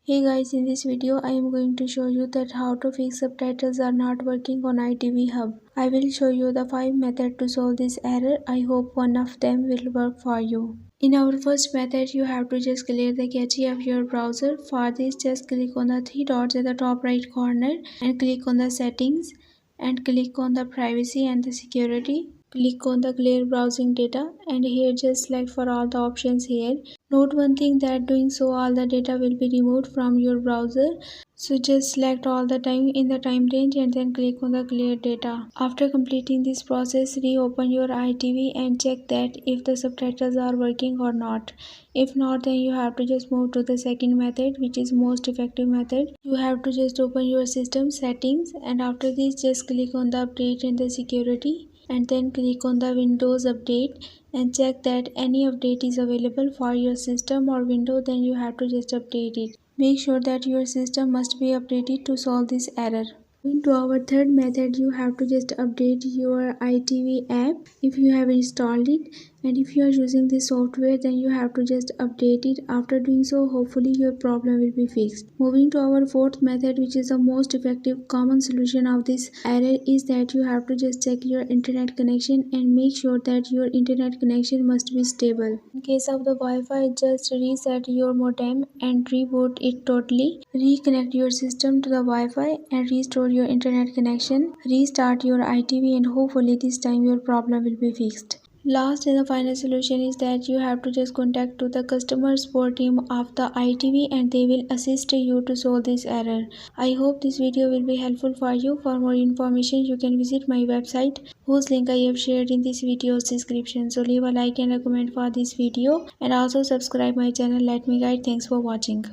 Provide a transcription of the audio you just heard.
Hey guys, in this video I am going to show you that how to fix subtitles are not working on ITV Hub. I will show you the 5 methods to solve this error. I hope one of them will work for you. In our first method, you have to just clear the cache of your browser. For this, just click on the 3 dots at the top right corner and click on the settings and click on the privacy and the security. Click on the clear browsing data and here just select for all the options here. Note one thing that doing so all the data will be removed from your browser. So just select all the time in the time range and then click on the clear data. After completing this process, reopen your ITV and check that if the subtitles are working or not. If not, then you have to just move to the second method, which is most effective method. You have to just open your system settings and after this just click on the update and the security and then click on the Windows update and check that any update is available for your system or window, then you have to just update it. Make sure that your system must be updated to solve this error. Moving to our third method, you have to just update your ITV app if you have installed it, and if you are using this software then you have to just update it. After doing so, hopefully your problem will be fixed. Moving to our fourth method, which is the most effective common solution of this error, is that you have to just check your internet connection and make sure that your internet connection must be stable. In case of the Wi-Fi, just reset your modem and reboot it totally. Reconnect your system to the Wi-Fi and restore your internet connection. Restart your ITV and hopefully this time your problem will be fixed. Last and the final solution is that you have to just contact to the customer support team of the ITV and they will assist you to solve this error. I hope this video will be helpful for you. For more information, you can visit my website whose link I have shared in this video's description. So leave a like and a comment for this video and also subscribe my channel. Let me guide. Thanks for watching.